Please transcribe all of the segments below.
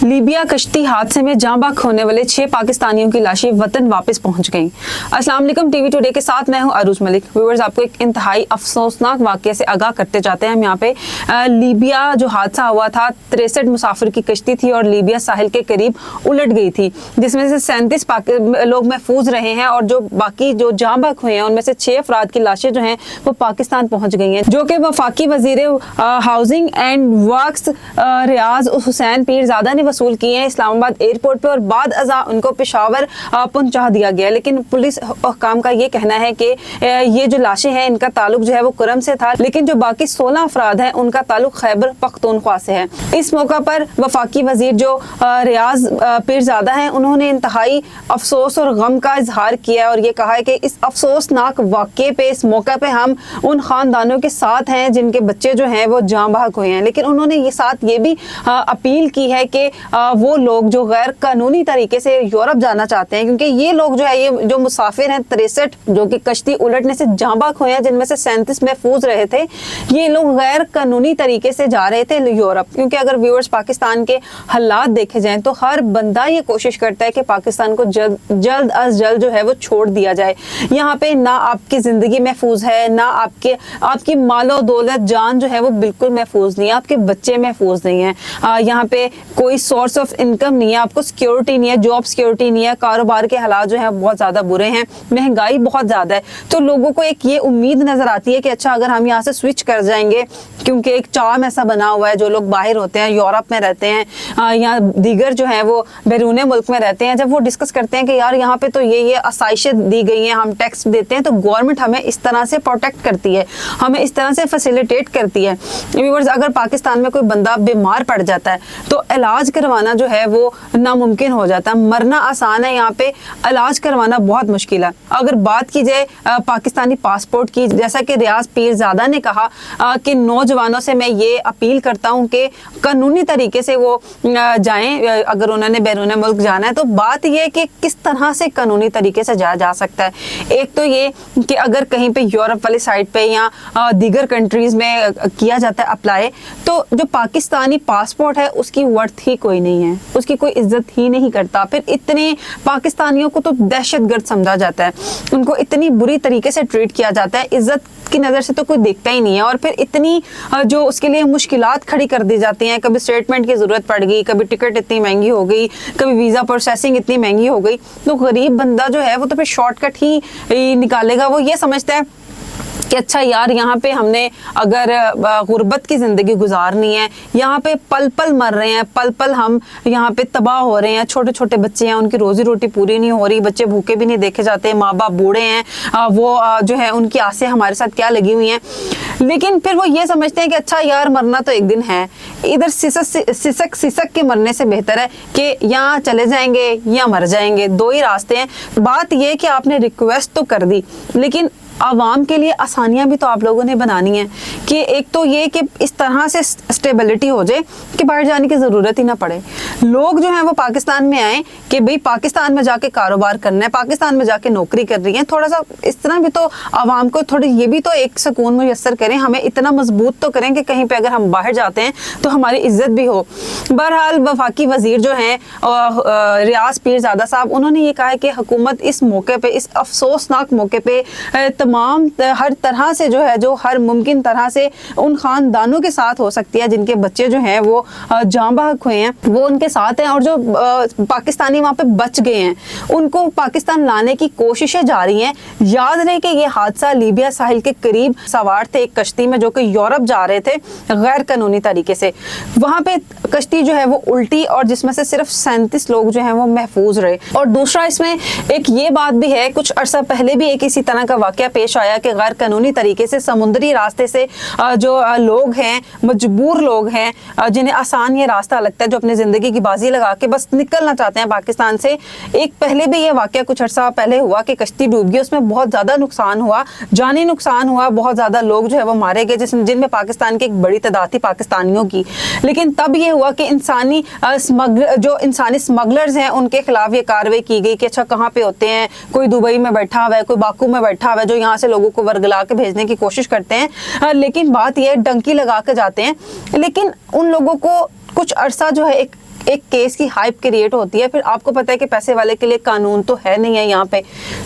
Libya कश्ती हादसे में जाँ बाख होने वाले 6 पाकिस्तानियों की लाशें वतन वापस पहुंच गईं। अस्सलाम वालेकुम, टीवी टुडे के साथ मैं हूं अरूज मलिक। व्यूअर्स, आपको एक इंतहाई अफसोसनाक वाक़ये से आगाह करते जाते हैं। हम यहाँ पे लीबिया जो हादसा हुआ था, 63 मुसाफिर की कश्ती थी और लीबिया साहिल के करीब उलट गई थी, जिसमें से 37 लोग महफूज रहे हैं और जो बाकी जो जाँ बाख हुए हैं उनमें से 6 अफराद की लाशें जो हैं वो पाकिस्तान पहुंच गई हैं, जो कि वफाकी वजीर हाउसिंग एंड वर्क्स रियाज हुसैन पीरजादा ने वसूल किए हैं इस्लामाबाद एयरपोर्ट पे और बाद अज़ा उनको पेशावर पहुंचा दिया गया। लेकिन पुलिस हुक्काम का ये कहना है कि ये जो लाशें हैं इनका ताल्लुक जो है वो कुरम से था, लेकिन जो बाकी 16 अफराद हैं उनका ताल्लुक खैबर पख्तूनख्वा से है। इस मौका पर वफाकी वजीर जो रियाज पीरजादा हैं उन्होंने इंतहाई अफसोस और गम का इजहार किया और ये कहा है कि इस अफसोसनाक वाक़ये पे, इस मौका पे हम उन खानदानों के साथ हैं जिनके बच्चे जो हैं वो जाँ बहक हुए हैं। लेकिन उन्होंने ये साथ ये भी अपील की है कि वो लोग जो गैर कानूनी तरीके से यूरोप जाना चाहते हैं, क्योंकि ये लोग जो है, ये जो मुसाफिर हैं 63 जो कि कश्ती उलटने से जाँ बहक हुए हैं, जिनमें से 37 महफूज रहे थे, ये लोग गैर कानूनी तरीके से जा रहे थे यूरोप। क्योंकि अगर व्यूअर्स पाकिस्तान के हालात देखे जाएं तो हर बंदा ये कोशिश करता है कि पाकिस्तान को जल्द अज जल्द जो है वो छोड़ दिया जाए। यहाँ पे ना आपकी ज़िंदगी महफूज है, ना आपकी मालो दौलत जान जो है वो बिल्कुल महफूज नहीं है, आपके बच्चे महफूज नहीं है, यहाँ पे कोई सोर्स ऑफ इनकम नहीं है, आपको सिक्योरिटी नहीं है, जॉब सिक्योरिटी नहीं है, कारोबार के हालात जो है बहुत ज़्यादा बुरे हैं, महंगाई बहुत ज़्यादा है। तो लोगों को एक ये उम्मीद नज़र आती है कि अच्छा अगर हम यहाँ से स्विच कर जाएंगे, क्योंकि एक चार्म ऐसा बना हुआ है, जो लोग बाहर होते हैं, यूरोप में रहते हैं या दीगर जो है वो बैरून मुल्क में रहते हैं, जब वो डिस्कस करते हैं कि यार यहाँ पे तो ये आसाइशें दी गई हैं, हम टैक्स देते हैं तो गवर्नमेंट हमें इस तरह से प्रोटेक्ट करती है, हमें इस तरह से फैसिलिटेट करती है। व्यूअर्स, अगर पाकिस्तान में कोई बंदा बीमार पड़ जाता है तो इलाज करवाना जो है वो नामुमकिन हो जाता है। मरना आसान है, यहाँ पे इलाज करवाना बहुत मुश्किल है। अगर बात की जाए पाकिस्तानी पासपोर्ट की, जैसा कि रियाज पीरजादा ने कहा कि नौजवानों से मैं ये अपील करता हूँ कि कानूनी तरीके से वो जाएं, अगर उन्होंने बैरून मुल्क जाना है। तो बात ये है कि किस तरह से कानूनी तरीके से जाया जा सकता है। एक तो ये कि अगर कहीं पे यूरोप वाली साइड पे या दीगर कंट्रीज में किया जाता है अप्लाई, तो जो पाकिस्तानी पासपोर्ट है उसकी वर्थ ही कोई नहीं है, उसकी कोई इज्जत ही नहीं करता। फिर इतने पाकिस्तानियों को तो दहशतगर्द समझा जाता है, उनको इतनी बुरी तरीके से ट्रीट किया जाता है, इज्जत की नज़र से तो कोई देखता ही नहीं है। और फिर इतनी जो उसके लिए मुश्किलात खड़ी कर दी जाती हैं, कभी स्टेटमेंट की ज़रूरत पड़ गई, कभी टिकट इतनी महंगी हो गई, कभी वीज़ा प्रोसेसिंग इतनी महंगी हो गई, तो गरीब बंदा जो है वो तो फिर शॉर्टकट ही निकालेगा। वो ये समझता है कि अच्छा यार यहाँ पे हमने अगर गुर्बत की ज़िंदगी गुजारनी है, यहाँ पे पल पल मर रहे हैं, पल पल हम यहाँ पे तबाह हो रहे हैं, छोटे छोटे बच्चे हैं, उनकी रोज़ी रोटी पूरी नहीं हो रही, बच्चे भूखे भी नहीं देखे जाते, माँ बाप बूढ़े हैं, वो जो है उनकी आसें हमारे साथ क्या लगी हुई हैं। लेकिन फिर वो ये समझते हैं कि अच्छा यार मरना तो एक दिन है, इधर सिसक के मरने से बेहतर है कि यहाँ चले जाएंगे या मर जाएंगे, दो ही रास्ते हैं। बात ये कि आपने रिक्वेस्ट तो कर दी, लेकिन आवाम के लिए आसानियां भी तो आप लोगों ने बनानी है कि एक तो ये कि इस तरह से स्टेबिलिटी हो जाए कि बाहर जाने की ज़रूरत ही ना पड़े। लोग जो हैं वो पाकिस्तान में आए कि भाई पाकिस्तान में जाके कारोबार करना है, पाकिस्तान में जाके नौकरी कर रही हैं, थोड़ा सा इस तरह भी तो आवाम को थोड़ी ये भी तो एक सुकून मुयस्सर करें, हमें इतना मजबूत तो करें कि कहीं पर अगर हम बाहर जाते हैं तो हमारी इज्जत भी हो। बहरहाल वफाकी वजीर जो हैं रियाज पीरजादा साहब, उन्होंने ये कहा है कि हुकूमत इस मौके पर, इस अफसोसनाक मौके पर तमाम हर तरह से जो है, जो हर मुमकिन तरह से उन खानदानों के साथ हो सकती है जिनके बच्चे जो हैं वो जाँ बहक हुए हैं, वो उनके साथ हैं। और जो पाकिस्तानी वहाँ पे बच गए हैं उनको पाकिस्तान लाने की कोशिशें जारी हैं। याद रहे कि ये हादसा लीबिया साहिल के करीब सवार थे एक कश्ती में जो कि यूरोप जा रहे थे गैर कानूनी तरीके से। वहाँ पे कश्ती जो है वो उल्टी और जिसमें से सिर्फ 37 लोग जो हैं वो महफूज रहे। और दूसरा इसमें एक ये बात भी है, कुछ अरसा पहले भी एक इसी तरह का वाक़या पेश आया कि गैर कानूनी तरीके से समुद्री रास्ते से जो लोग हैं, मजबूर लोग हैं, जिन्हें आसान ये रास्ता लगता है, जो अपनी ज़िंदगी की बाजी लगा के बस निकलना चाहते हैं पाकिस्तान से। एक पहले भी ये वाक़या कुछ अर्सा पहले हुआ कि कश्ती डूब गई, उसमें बहुत ज़्यादा नुकसान हुआ, जानी नुकसान हुआ, बहुत ज़्यादा लोग जो है वो मारे गए, जिनमें पाकिस्तान की एक बड़ी तादाद थी पाकिस्तानियों की। लेकिन तब ये हुआ कि इंसानी स्मगलर्स हैं उनके खिलाफ ये कार्रवाई की गई कि अच्छा कहाँ पे होते हैं, कोई दुबई में बैठा हुआ है, कोई बाकू में बैठा हुआ है, जो यहाँ से लोगों को वर्गला के भेजने की कोशिश करते हैं। लेकिन बात यह डंकी लगा के जाते हैं, लेकिन उन लोगों को कुछ अरसा जो है एक एक केस की हाइप क्रिएट होती है, फिर आपको पता है कि पैसे वाले के लिए कानून तो है नहीं है यहाँ पे,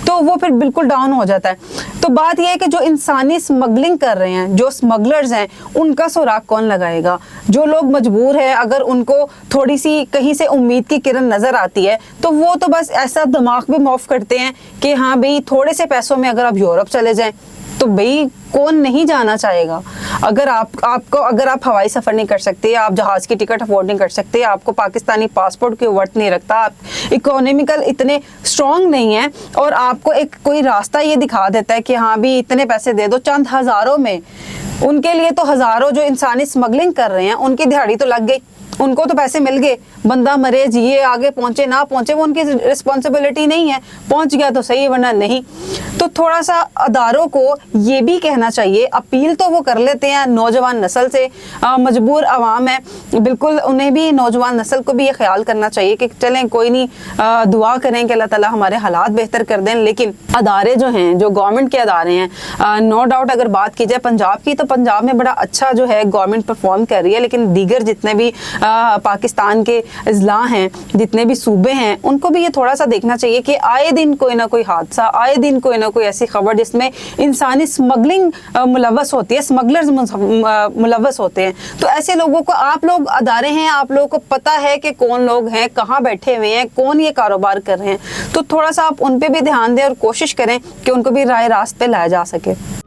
तो वो फिर बिल्कुल डाउन हो जाता है। तो बात यह है कि जो इंसानी स्मगलिंग कर रहे हैं, जो स्मगलर्स हैं, उनका सुराग कौन लगाएगा? जो लोग मजबूर है, अगर उनको थोड़ी सी कहीं से उम्मीद की किरण नजर आती है तो वो तो बस ऐसा दिमाग भी मौफ करते हैं कि हाँ भाई थोड़े से पैसों में अगर आप यूरोप चले जाएं तो भाई कौन नहीं जाना चाहेगा। अगर आप हवाई सफ़र नहीं कर सकते, आप जहाज़ की टिकट अफोर्ड नहीं कर सकते, आपको पाकिस्तानी पासपोर्ट की वर्थ नहीं रखता, आप इकोनॉमिकल इतने स्ट्रॉन्ग नहीं हैं और आपको एक कोई रास्ता ये दिखा देता है कि हाँ भी इतने पैसे दे दो चंद हज़ारों में, उनके लिए तो हज़ारों जो इंसानी स्मगलिंग कर रहे हैं उनकी दिहाड़ी तो लग गई, उनको तो पैसे मिल गए, बंदा मरे जिए आगे पहुंचे ना पहुंचे वो उनकी रिस्पॉन्सिबिलिटी नहीं है, पहुंच गया तो सही वरना नहीं। तो थोड़ा सा अदारों को ये भी कहना चाहिए, अपील तो वो कर लेते हैं नौजवान नस्ल से, मजबूर अवाम है, बिल्कुल उन्हें भी नौजवान नस्ल को भी ये ख्याल करना चाहिए कि चलें कोई नहीं, दुआ करें कि अल्लाह ताला हमारे हालात बेहतर कर दें। लेकिन अदारे जो हैं, जो गवर्नमेंट के अदारे हैं, नो डाउट अगर बात की जाए पंजाब की तो पंजाब में बड़ा अच्छा जो है गवर्नमेंट परफॉर्म कर रही है, लेकिन दीगर जितने भी पाकिस्तान के अजला हैं, जितने भी सूबे हैं, उनको भी ये थोड़ा सा देखना चाहिए कि आए दिन कोई ना कोई हादसा, आए दिन कोई ना कोई ऐसी खबर जिसमें इंसानी स्मगलिंग मुलव्वस होती है, स्मगलर्स मुलव्वस होते हैं। तो ऐसे लोगों को, आप लोग अदारे हैं, आप लोगों को पता है कि कौन लोग हैं, कहाँ बैठे हुए हैं, कौन ये कारोबार कर रहे हैं, तो थोड़ा सा आप उन पे भी ध्यान दें और कोशिश करें कि उनको भी राह रास्त पे लाया जा सके।